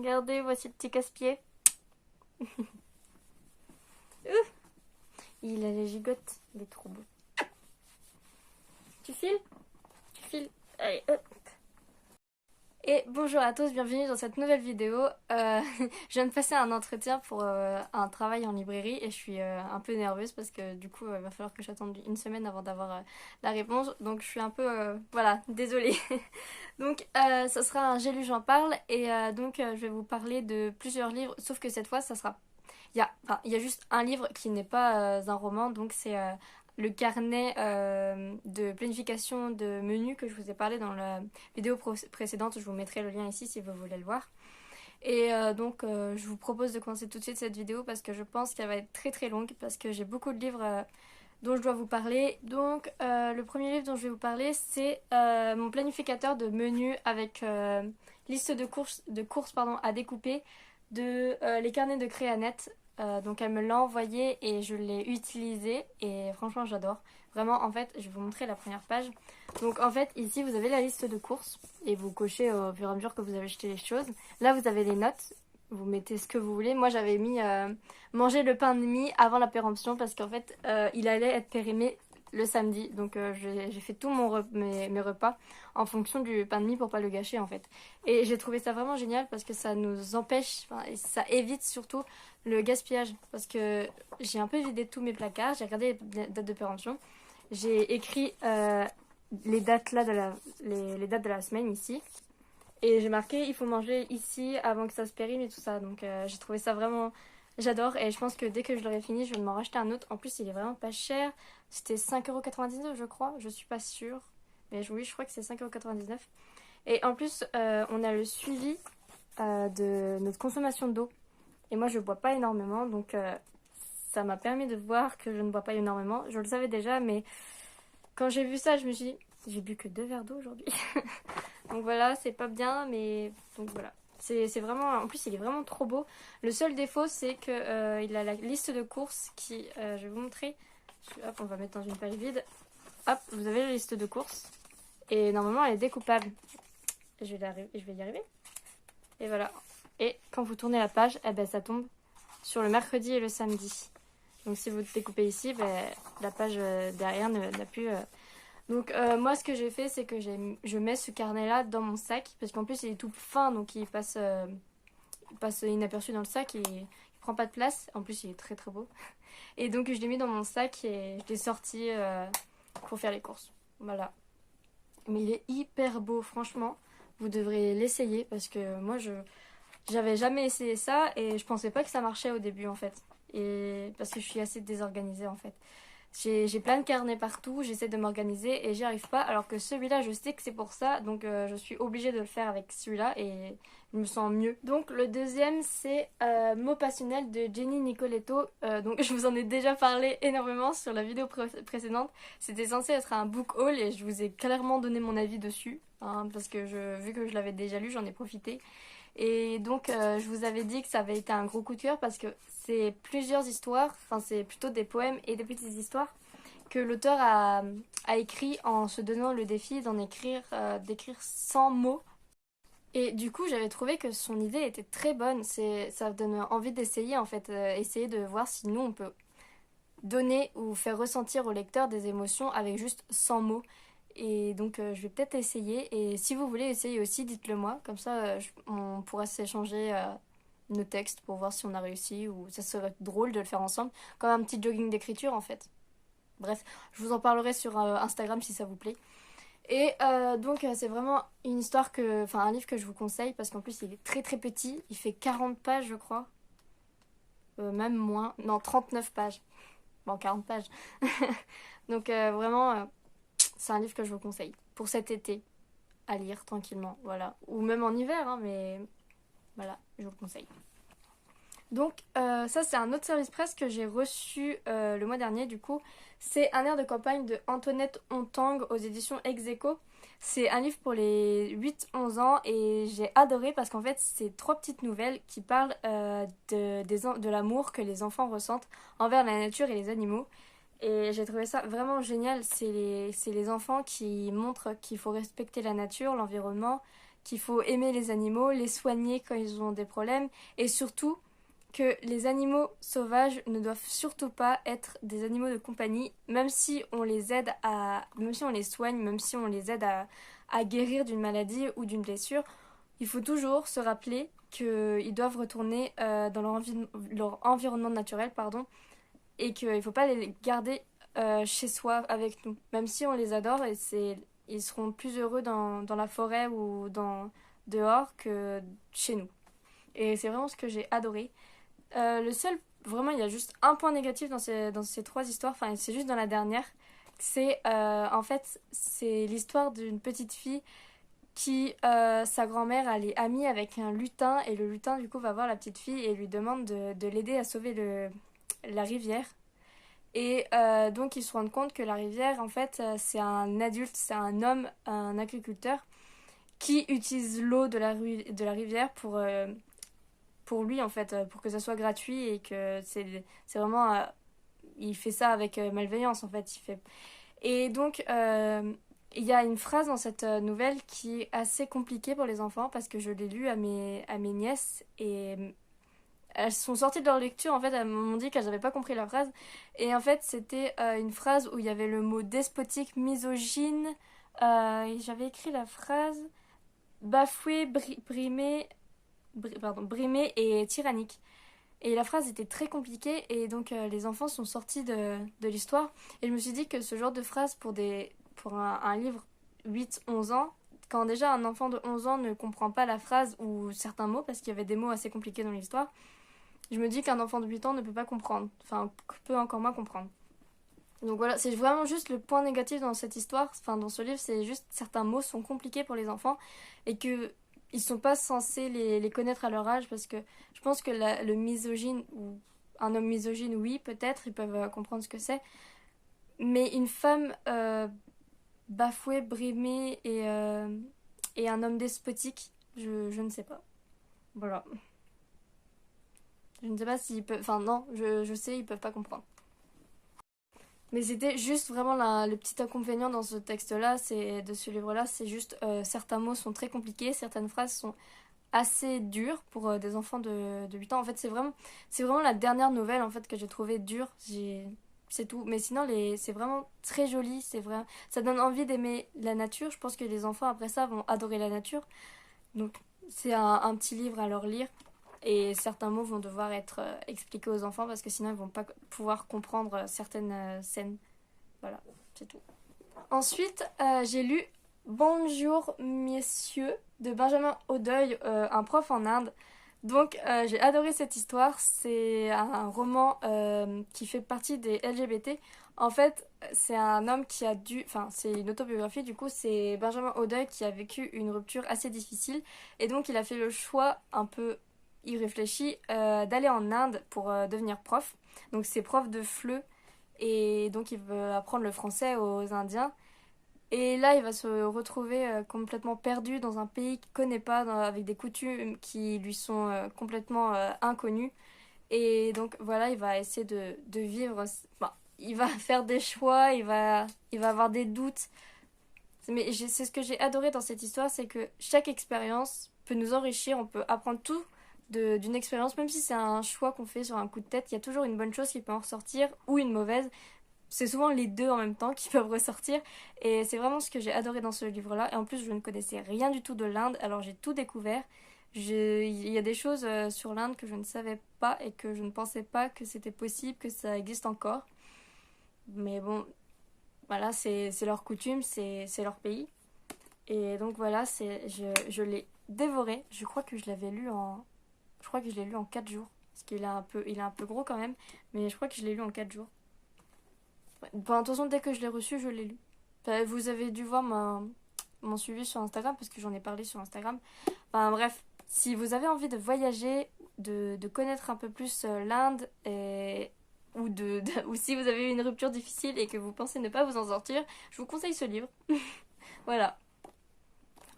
Regardez, voici le petit casse-pied. Il a les gigottes, il est trop beau. Tu files? Tu files? Allez, hop. Et bonjour à tous, bienvenue dans cette nouvelle vidéo. Je viens de passer un entretien pour un travail en librairie et je suis un peu nerveuse parce que du coup il va falloir que j'attende une semaine avant d'avoir la réponse. Donc je suis un peu, voilà, désolée. Donc ça sera un J'ai lu, j'en parle et je vais vous parler de plusieurs livres, sauf que cette fois ça sera... il y a juste un livre qui n'est pas un roman, donc c'est le carnet de planification de menus que je vous ai parlé dans la vidéo précédente. Je vous mettrai le lien ici si vous voulez le voir. Et je vous propose de commencer tout de suite cette vidéo parce que je pense qu'elle va être très très longue parce que j'ai beaucoup de livres dont je dois vous parler. Donc le premier livre dont je vais vous parler, c'est mon planificateur de menus avec liste de courses pardon, à découper de les carnets de Créanet. Donc elle me l'a envoyé et je l'ai utilisé et franchement j'adore. Vraiment en fait je vais vous montrer la première page. Donc en fait ici vous avez la liste de courses et vous cochez au fur et à mesure que vous avez acheté les choses. Là vous avez les notes, vous mettez ce que vous voulez. Moi j'avais mis manger le pain de mie avant la péremption parce qu'en fait il allait être périmé le samedi. Donc j'ai fait tout mes repas en fonction du pain de mie pour pas le gâcher en fait. Et j'ai trouvé ça vraiment génial parce que ça nous empêche, et ça évite surtout le gaspillage. Parce que j'ai un peu vidé tous mes placards, j'ai regardé les dates de péremption, j'ai écrit les dates là les dates de la semaine ici. Et j'ai marqué il faut manger ici avant que ça se périme et tout ça. Donc j'ai trouvé ça vraiment... J'adore et je pense que dès que je l'aurai fini, je vais m'en racheter un autre. En plus, il est vraiment pas cher. C'était 5,99 € je crois. Je suis pas sûre. Mais oui, je crois que c'est 5,99 €. Et en plus, on a le suivi de notre consommation d'eau. Et moi, je bois pas énormément. Donc ça m'a permis de voir que je ne bois pas énormément. Je le savais déjà, mais quand j'ai vu ça, je me suis dit, j'ai bu que 2 verres d'eau aujourd'hui. Donc voilà, c'est pas bien, mais donc voilà. C'est vraiment... En plus, il est vraiment trop beau. Le seul défaut, c'est que il a la liste de courses qui... je vais vous montrer. Hop, on va mettre dans une page vide. Hop, vous avez la liste de courses. Et normalement, elle est découpable. Je vais y arriver. Et voilà. Et quand vous tournez la page, eh ben, ça tombe sur le mercredi et le samedi. Donc si vous découpez ici, ben, la page derrière n'a plus... Donc moi ce que j'ai fait c'est que je mets ce carnet là dans mon sac parce qu'en plus il est tout fin donc il passe inaperçu dans le sac et il prend pas de place. En plus il est très très beau. Et donc je l'ai mis dans mon sac et je l'ai sorti pour faire les courses. Voilà. Mais il est hyper beau franchement. Vous devrez l'essayer parce que moi j'avais jamais essayé ça et je pensais pas que ça marchait au début en fait. Et parce que je suis assez désorganisée en fait. J'ai plein de carnets partout, j'essaie de m'organiser et j'y arrive pas. Alors que celui-là, je sais que c'est pour ça, donc je suis obligée de le faire avec celui-là et je me sens mieux. Donc le deuxième, c'est Mots passionnels de Jenny Nicoletto. Donc je vous en ai déjà parlé énormément sur la vidéo précédente. C'était censé être un book haul et je vous ai clairement donné mon avis dessus. Hein, parce que vu que je l'avais déjà lu, j'en ai profité. Et donc je vous avais dit que ça avait été un gros coup de cœur parce que c'est plusieurs histoires, enfin c'est plutôt des poèmes et des petites histoires que l'auteur a écrit en se donnant le défi d'écrire 100 mots. Et du coup j'avais trouvé que son idée était très bonne, ça donne envie d'essayer en fait, essayer de voir si nous on peut donner ou faire ressentir au lecteur des émotions avec juste 100 mots. Et donc je vais peut-être essayer. Et si vous voulez essayer aussi, dites-le moi. Comme ça, on pourra s'échanger nos textes pour voir si on a réussi. Ou ça serait drôle de le faire ensemble. Comme un petit jogging d'écriture en fait. Bref, je vous en parlerai sur Instagram si ça vous plaît. Et c'est vraiment une histoire enfin un livre que je vous conseille. Parce qu'en plus il est très très petit. Il fait 40 pages je crois. Même moins. Non, 39 pages. Bon, 40 pages. Donc vraiment... c'est un livre que je vous conseille pour cet été à lire tranquillement, voilà. Ou même en hiver, hein, mais voilà, je vous le conseille. Donc ça c'est un autre service presse que j'ai reçu le mois dernier du coup. C'est Un air de campagne de Antoinette Hontang aux éditions Ex Aequo. C'est un livre pour les 8-11 ans et j'ai adoré parce qu'en fait c'est 3 petites nouvelles qui parlent de l'amour que les enfants ressentent envers la nature et les animaux. Et j'ai trouvé ça vraiment génial. C'est les enfants qui montrent qu'il faut respecter la nature, l'environnement, qu'il faut aimer les animaux, les soigner quand ils ont des problèmes, et surtout que les animaux sauvages ne doivent surtout pas être des animaux de compagnie, même si on les aide même si on les soigne, même si on les aide à guérir d'une maladie ou d'une blessure, il faut toujours se rappeler qu'ils doivent retourner dans leur environnement naturel, pardon, et qu'il ne faut pas les garder chez soi avec nous. Même si on les adore, ils seront plus heureux dans la forêt ou dehors que chez nous. Et c'est vraiment ce que j'ai adoré. Vraiment, il y a juste un point négatif dans ces trois histoires, enfin, c'est juste dans la dernière. En fait, c'est l'histoire d'une petite fille qui, sa grand-mère, elle est amie avec un lutin, et le lutin, du coup, va voir la petite fille et lui demande de l'aider à sauver la rivière. Et donc, ils se rendent compte que la rivière, en fait, c'est un adulte, c'est un homme, un agriculteur, qui utilise l'eau de la rivière pour lui, en fait, pour que ça soit gratuit et que c'est vraiment... il fait ça avec malveillance, en fait. Et donc, il y a une phrase dans cette nouvelle qui est assez compliquée pour les enfants parce que je l'ai lue à mes nièces et elles sont sorties de leur lecture, en fait, elles m'ont dit qu'elles n'avaient pas compris la phrase. Et en fait, c'était une phrase où il y avait le mot despotique, misogyne. J'avais écrit la phrase bafoué, brimé et tyrannique. Et la phrase était très compliquée et donc les enfants sont sortis de l'histoire. Et je me suis dit que ce genre de phrase pour un livre 8-11 ans, quand déjà un enfant de 11 ans ne comprend pas la phrase ou certains mots, parce qu'il y avait des mots assez compliqués dans l'histoire, je me dis qu'un enfant de 8 ans ne peut pas comprendre, enfin peut encore moins comprendre. Donc voilà, c'est vraiment juste le point négatif dans cette histoire, enfin dans ce livre, c'est juste certains mots sont compliqués pour les enfants et que ils sont pas censés les connaître à leur âge parce que je pense que le misogyne ou un homme misogyne, oui, peut-être, ils peuvent comprendre ce que c'est, mais une femme bafouée, brimée et un homme despotique, je ne sais pas. Voilà. Je ne sais pas s'ils peuvent... Enfin non, je sais, ils peuvent pas comprendre. Mais c'était juste vraiment le petit inconvénient dans ce texte-là, de ce livre-là, c'est juste certains mots sont très compliqués, certaines phrases sont assez dures pour des enfants de 8 ans. En fait, c'est vraiment la dernière nouvelle en fait que j'ai trouvée dure. C'est tout. Mais sinon, c'est vraiment très joli. C'est vrai, ça donne envie d'aimer la nature. Je pense que les enfants après ça vont adorer la nature. Donc, c'est un petit livre à leur lire. Et certains mots vont devoir être expliqués aux enfants parce que sinon ils vont pas pouvoir comprendre certaines scènes. Voilà, c'est tout. Ensuite, j'ai lu Bonjour messieurs de Benjamin Audeuil, un prof en Inde. Donc j'ai adoré cette histoire. C'est un roman qui fait partie des LGBT. En fait, c'est un homme qui a dû... Enfin, c'est une autobiographie, du coup, c'est Benjamin Audeuil qui a vécu une rupture assez difficile. Et donc, il a fait le choix un peu irréfléchi d'aller en Inde pour devenir prof. Donc, c'est prof de FLE. Et donc, il veut apprendre le français aux Indiens. Et là, il va se retrouver complètement perdu dans un pays qu'il connaît pas, avec des coutumes qui lui sont complètement inconnues. Et donc voilà, il va essayer de vivre. Enfin, il va faire des choix, il va avoir des doutes. Mais c'est ce que j'ai adoré dans cette histoire, c'est que chaque expérience peut nous enrichir, on peut apprendre tout d'une expérience, même si c'est un choix qu'on fait sur un coup de tête, il y a toujours une bonne chose qui peut en ressortir ou une mauvaise. C'est souvent les deux en même temps qui peuvent ressortir. Et c'est vraiment ce que j'ai adoré dans ce livre-là. Et en plus, je ne connaissais rien du tout de l'Inde, alors j'ai tout découvert. Il y a des choses sur l'Inde que je ne savais pas et que je ne pensais pas que c'était possible, que ça existe encore. Mais bon, voilà, c'est leur coutume, c'est leur pays. Et donc voilà, je l'ai dévoré. Je crois que je l'avais lu je crois que je l'ai lu en 4 jours. Parce il est un peu gros quand même. Mais je crois que je l'ai lu en 4 jours. Ouais. Enfin, de toute façon, dès que je l'ai reçu, je l'ai lu. Enfin, vous avez dû voir mon suivi sur Instagram parce que j'en ai parlé sur Instagram. Enfin bref, si vous avez envie de voyager, de connaître un peu plus l'Inde ou si vous avez eu une rupture difficile et que vous pensez ne pas vous en sortir, je vous conseille ce livre. Voilà.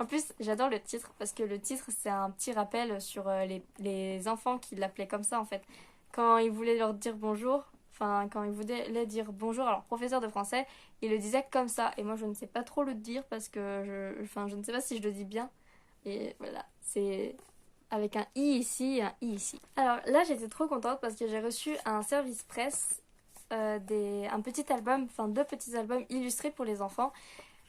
En plus, j'adore le titre parce que le titre, c'est un petit rappel sur les enfants qui l'appelaient comme ça en fait. Quand ils voulaient leur dire bonjour, enfin, quand ils voulaient dire bonjour à leur professeur de français, ils le disaient comme ça. Et moi, je ne sais pas trop le dire parce que enfin, je ne sais pas si je le dis bien. Et voilà, c'est avec un i ici et un i ici. Alors là, j'étais trop contente parce que j'ai reçu un service presse, un petit album, enfin 2 petits albums illustrés pour les enfants.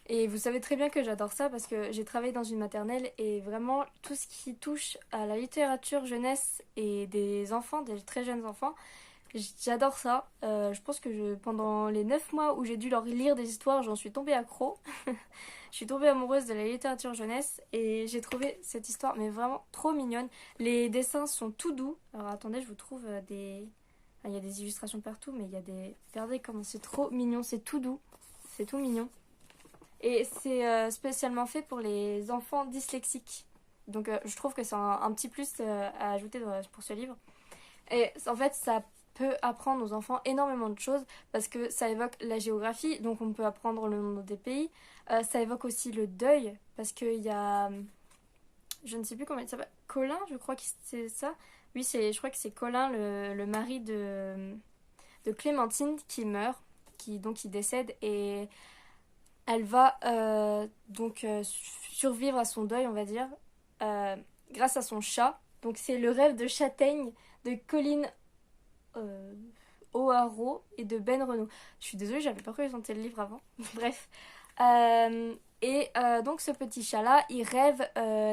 Et vous savez très bien que j'adore ça parce que j'ai travaillé dans une maternelle et vraiment tout ce qui touche à la littérature jeunesse et des enfants, des très jeunes enfants, j'adore ça. Je pense que pendant les 9 mois où j'ai dû leur lire des histoires, j'en suis tombée accro. Je suis tombée amoureuse de la littérature jeunesse et j'ai trouvé cette histoire mais vraiment trop mignonne. Les dessins sont tout doux. Alors attendez, je vous trouve des... Ah, il y a des illustrations partout, mais il y a des... Regardez comment c'est trop mignon, c'est tout doux. C'est tout mignon. Et c'est spécialement fait pour les enfants dyslexiques. Donc je trouve que c'est un petit plus à ajouter pour ce livre. Et en fait, ça peut apprendre aux enfants énormément de choses parce que ça évoque la géographie, donc on peut apprendre le nom des pays. Ça évoque aussi le deuil parce qu'il y a, je ne sais plus comment il s'appelle, Colin, je crois que c'est ça. Oui, je crois que c'est Colin, le mari de Clémentine, qui meurt, qui décède et elle va survivre à son deuil, on va dire, euh, grâce à son chat. Donc c'est le rêve de Châtaigne de Colin O'Haraud et de Ben Renaud. Je suis désolée, j'avais pas présenté le livre avant. Bref. Donc ce petit chat-là, il rêve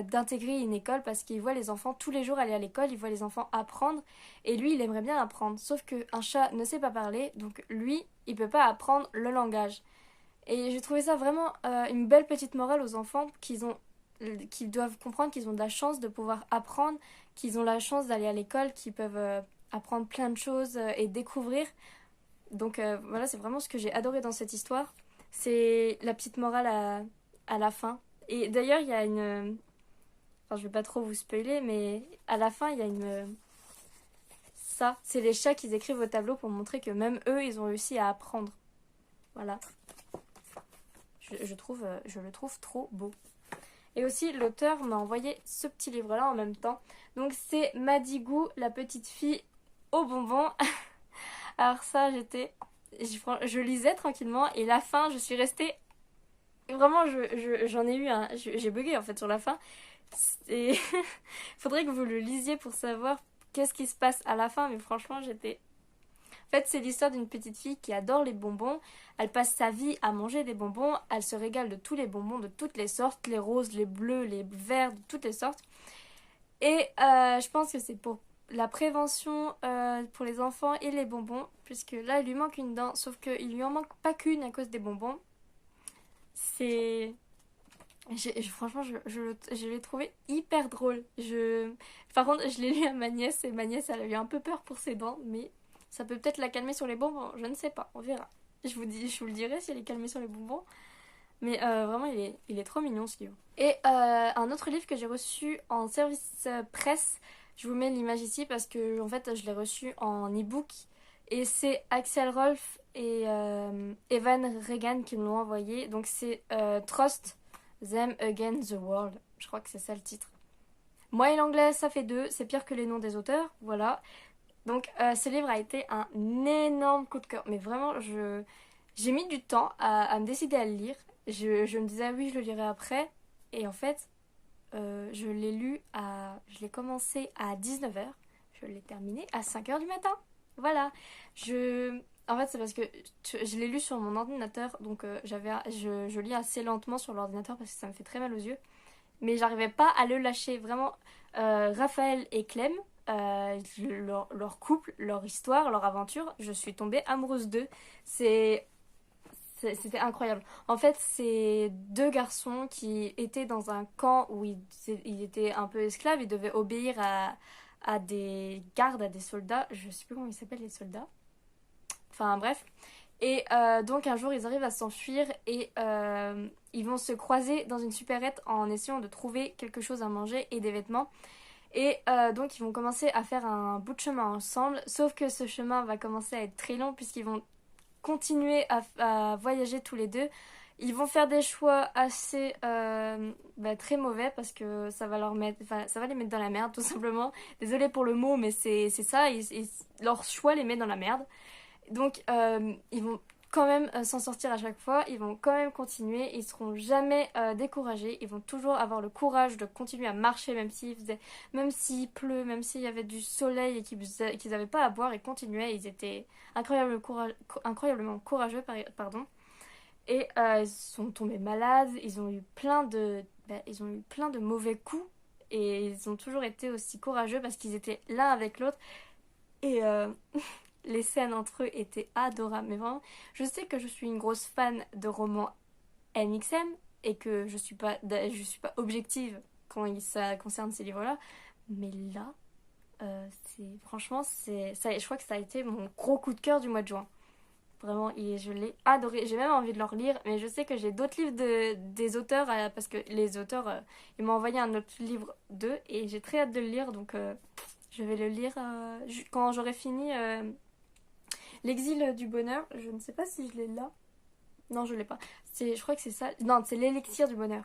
d'intégrer une école parce qu'il voit les enfants tous les jours aller à l'école, il voit les enfants apprendre et lui, il aimerait bien apprendre. Sauf qu'un chat ne sait pas parler, donc lui, il peut pas apprendre le langage. Et j'ai trouvé ça vraiment une belle petite morale aux enfants qu'ils doivent comprendre qu'ils ont de la chance de pouvoir apprendre, qu'ils ont la chance d'aller à l'école, qu'ils peuvent apprendre plein de choses et découvrir. Donc voilà, c'est vraiment ce que j'ai adoré dans cette histoire. C'est la petite morale à la fin. Et d'ailleurs, il y a une... Enfin, je vais pas trop vous spoiler, mais à la fin, il y a une... Ça, c'est les chats qui écrivent au tableau pour montrer que même eux, ils ont réussi à apprendre. Voilà. Je le trouve trop beau. Et aussi, l'auteur m'a envoyé ce petit livre-là en même temps. Donc, c'est Madigou, la petite fille aux bonbons. Alors ça, je lisais tranquillement et la fin, je suis restée... Vraiment, j'en ai eu un... J'ai bugué en fait sur la fin. Et faudrait que vous le lisiez pour savoir qu'est-ce qui se passe à la fin. Mais franchement, j'étais... En fait, c'est l'histoire d'une petite fille qui adore les bonbons. Elle passe sa vie à manger des bonbons. Elle se régale de tous les bonbons, de toutes les sortes, les roses, les bleus, les verts, de toutes les sortes. Et je pense que c'est pour la prévention pour les enfants et les bonbons, puisque là, il lui manque une dent, sauf qu'il lui en manque pas qu'une à cause des bonbons. C'est... Franchement, je l'ai trouvé hyper drôle. Par contre, je l'ai lu à ma nièce, et ma nièce, elle a eu un peu peur pour ses dents, mais ça peut peut-être la calmer sur les bonbons, je ne sais pas, on verra. Je vous le dirai si elle est calmée sur les bonbons. Mais vraiment, il est trop mignon ce livre. Et un autre livre que j'ai reçu en service presse, je vous mets l'image ici parce que en fait, je l'ai reçu en e-book. Et c'est Axel Rolf et Evan Regan qui me l'ont envoyé. Donc c'est Trust Them Against the World. Je crois que c'est ça le titre. Moi et l'anglais, ça fait 2. C'est pire que les noms des auteurs. Voilà. Donc ce livre a été un énorme coup de cœur. Mais vraiment, j'ai mis du temps à me décider à le lire. Je me disais, ah oui, je le lirai après. Et en fait, je l'ai commencé à 19h. Je l'ai terminé à 5h du matin. Voilà. En fait, c'est parce que je l'ai lu sur mon ordinateur. Donc, je lis assez lentement sur l'ordinateur parce que ça me fait très mal aux yeux. Mais j'arrivais pas à le lâcher. Vraiment, Raphaël et Clem, leur couple, leur histoire, leur aventure, je suis tombée amoureuse d'eux. C'était incroyable. En fait, c'est 2 garçons qui étaient dans un camp où ils étaient un peu esclaves. Ils devaient obéir à des gardes, à des soldats. Je sais plus comment ils s'appellent les soldats. Enfin bref. Et donc un jour, ils arrivent à s'enfuir et ils vont se croiser dans une supérette en essayant de trouver quelque chose à manger et des vêtements. Et donc ils vont commencer à faire un bout de chemin ensemble. Sauf que ce chemin va commencer à être très long puisqu'ils vont continuer à voyager tous les deux. Ils vont faire des choix assez très mauvais parce que ça va ça va les mettre dans la merde tout simplement. Désolée pour le mot, mais c'est ça. Leur choix les met dans la merde. Donc ils vont quand même s'en sortir à chaque fois, ils vont quand même continuer, ils seront jamais découragés, ils vont toujours avoir le courage de continuer à marcher même s'il pleut, même s'il y avait du soleil et qu'ils n'avaient pas à boire, ils continuaient, ils étaient incroyablement courageux, pardon. Et ils sont tombés malades, ils ont eu plein de mauvais coups et ils ont toujours été aussi courageux parce qu'ils étaient l'un avec l'autre et les scènes entre eux étaient adorables. Mais vraiment, je sais que je suis une grosse fan de romans MXM et que je suis pas objective quand ça concerne ces livres-là, mais là, franchement, ça, je crois que ça a été mon gros coup de cœur du mois de juin. Vraiment, et je l'ai adoré. J'ai même envie de le relire, mais je sais que j'ai d'autres livres des auteurs, parce que les auteurs, ils m'ont envoyé un autre livre d'eux, et j'ai très hâte de le lire, donc je vais le lire quand j'aurai fini L'exil du bonheur. Je ne sais pas si je l'ai là. Non, je l'ai pas. Je crois que c'est ça. Non, c'est l'élixir du bonheur.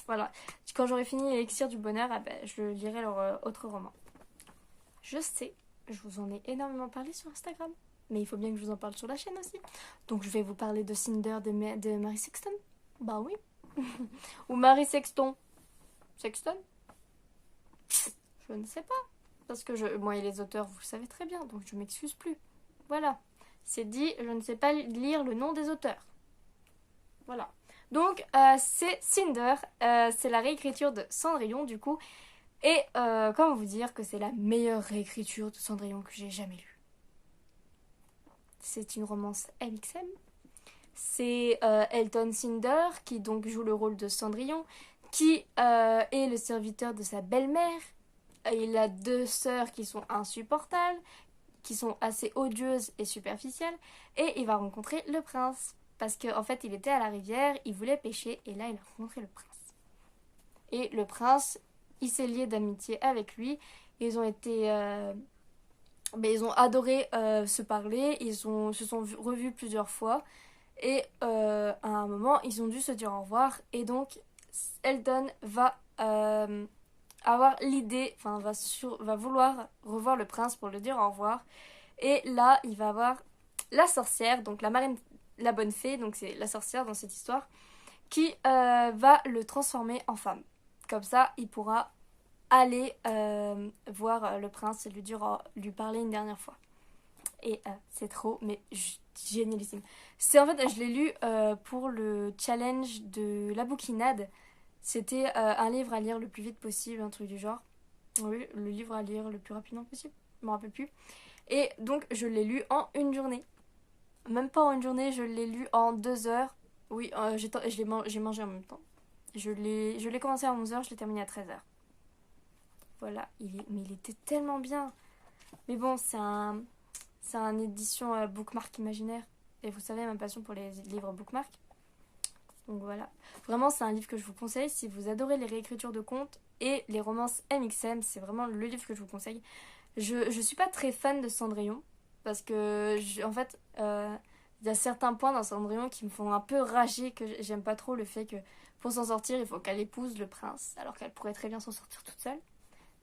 Voilà. Quand j'aurai fini l'élixir du bonheur, ah ben, je lirai leur autre roman. Je sais, je vous en ai énormément parlé sur Instagram. Mais il faut bien que je vous en parle sur la chaîne aussi. Donc je vais vous parler de Cinder de Marie Sexton. Bah oui. Ou Marie Sexton. Sexton? Je ne sais pas. Parce que moi et les auteurs, vous le savez très bien. Donc je m'excuse plus. Voilà. C'est dit, je ne sais pas lire le nom des auteurs. Voilà. Donc c'est Cinder. C'est la réécriture de Cendrillon du coup. Et comment vous dire que c'est la meilleure réécriture de Cendrillon que j'ai jamais lue. C'est une romance MXM. C'est Elton Cinder qui donc joue le rôle de Cendrillon, qui est le serviteur de sa belle-mère. Il a deux sœurs qui sont insupportables, qui sont assez odieuses et superficielles, et il va rencontrer le prince. Parce qu'en fait, il était à la rivière, il voulait pêcher, et là, il a rencontré le prince. Et le prince, il s'est lié d'amitié avec lui. Ils ont été... ils ont adoré se parler, se sont revus plusieurs fois. Et à un moment, ils ont dû se dire au revoir. Et donc, Elton va avoir l'idée, enfin, va vouloir revoir le prince pour le dire au revoir. Et là, il va avoir la sorcière, donc la marraine, la bonne fée, donc c'est la sorcière dans cette histoire, qui va le transformer en femme. Comme ça, il pourra aller voir le prince et lui parler une dernière fois. Et c'est trop, mais génialissime. En fait, je l'ai lu pour le challenge de la bouquinade. C'était un livre à lire le plus vite possible, un truc du genre. Oui, le livre à lire le plus rapidement possible. Je me rappelle plus. Et donc, je l'ai lu en une journée. Même pas en une journée, je l'ai lu en 2 heures. Oui, j'ai mangé en même temps. Je l'ai commencé à 11 heures, je l'ai terminé à 13 heures. Voilà, mais il était tellement bien. Mais bon, c'est un édition bookmark imaginaire. Et vous savez ma passion pour les livres bookmark. Donc voilà. Vraiment, c'est un livre que je vous conseille. Si vous adorez les réécritures de contes et les romances MXM, c'est vraiment le livre que je vous conseille. Je suis pas très fan de Cendrillon. Parce que, en fait, il y a certains points dans Cendrillon qui me font un peu rager. Que j'aime pas trop le fait que pour s'en sortir, il faut qu'elle épouse le prince. Alors qu'elle pourrait très bien s'en sortir toute seule.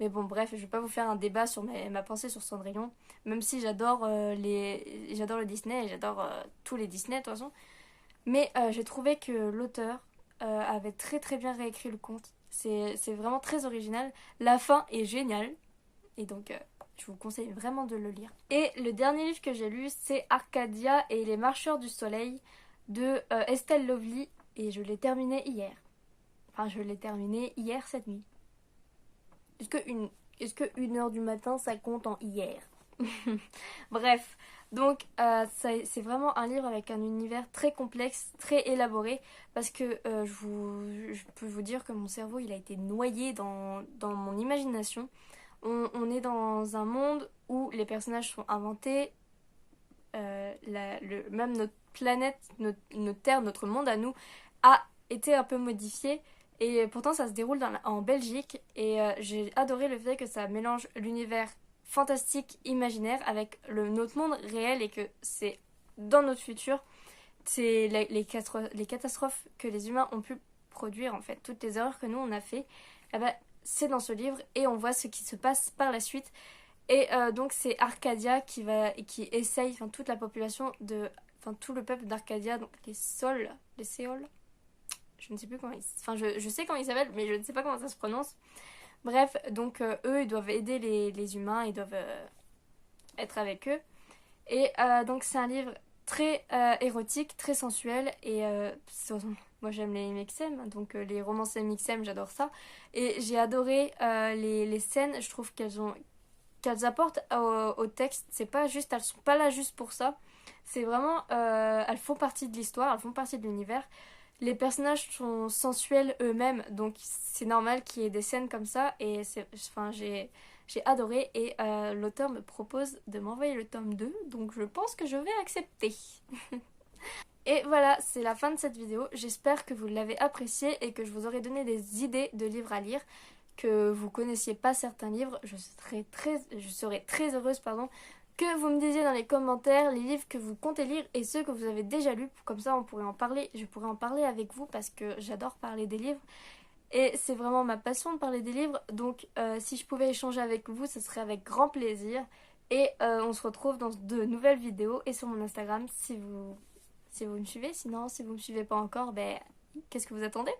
Mais bon, bref, je vais pas vous faire un débat sur ma pensée sur Cendrillon. Même si j'adore j'adore le Disney et j'adore tous les Disney de toute façon. Mais j'ai trouvé que l'auteur avait très très bien réécrit le conte. C'est vraiment très original. La fin est géniale. Et donc, je vous conseille vraiment de le lire. Et le dernier livre que j'ai lu, c'est Arcadia et les marcheurs du soleil de Estelle Lovely. Et je l'ai terminé hier. Enfin, je l'ai terminé hier cette nuit. Est-ce que 1 heure du matin, ça compte en hier? Bref, donc c'est vraiment un livre avec un univers très complexe, très élaboré, parce que je peux vous dire que mon cerveau, il a été noyé dans mon imagination. On est dans un monde où les personnages sont inventés, même notre planète, notre Terre, notre monde à nous, a été un peu modifié. Et pourtant, ça se déroule en Belgique. Et j'ai adoré le fait que ça mélange l'univers fantastique, imaginaire, avec notre monde réel et que c'est dans notre futur. C'est les catastrophes que les humains ont pu produire, en fait. Toutes les erreurs que nous, on a fait, eh ben, c'est dans ce livre. Et on voit ce qui se passe par la suite. Et donc, c'est Arcadia qui essaye, enfin, toute la population enfin tout le peuple d'Arcadia, donc les Séols, je ne sais plus comment enfin je sais comment ils s'appellent, mais je ne sais pas comment ça se prononce. Bref, donc eux, ils doivent aider les humains, ils doivent être avec eux. Et donc c'est un livre très érotique, très sensuel, et moi j'aime les mixem, donc les romances mixem, j'adore ça. Et j'ai adoré les scènes, je trouve qu'elles apportent au texte, c'est pas juste, elles sont pas là juste pour ça. C'est vraiment, elles font partie de l'histoire, elles font partie de l'univers. Les personnages sont sensuels eux-mêmes, donc c'est normal qu'il y ait des scènes comme ça. Et enfin, j'ai adoré. Et l'auteur me propose de m'envoyer le tome 2, donc je pense que je vais accepter. Et voilà, c'est la fin de cette vidéo. J'espère que vous l'avez appréciée et que je vous aurai donné des idées de livres à lire. Que vous connaissiez pas certains livres, je serais très heureuse, pardon, que vous me disiez dans les commentaires les livres que vous comptez lire et ceux que vous avez déjà lus. Comme ça, on pourrait en parler. Je pourrais en parler avec vous parce que j'adore parler des livres. Et c'est vraiment ma passion de parler des livres. Donc, si je pouvais échanger avec vous, ce serait avec grand plaisir. Et on se retrouve dans de nouvelles vidéos et sur mon Instagram si vous me suivez. Sinon, si vous me suivez pas encore, ben, qu'est-ce que vous attendez?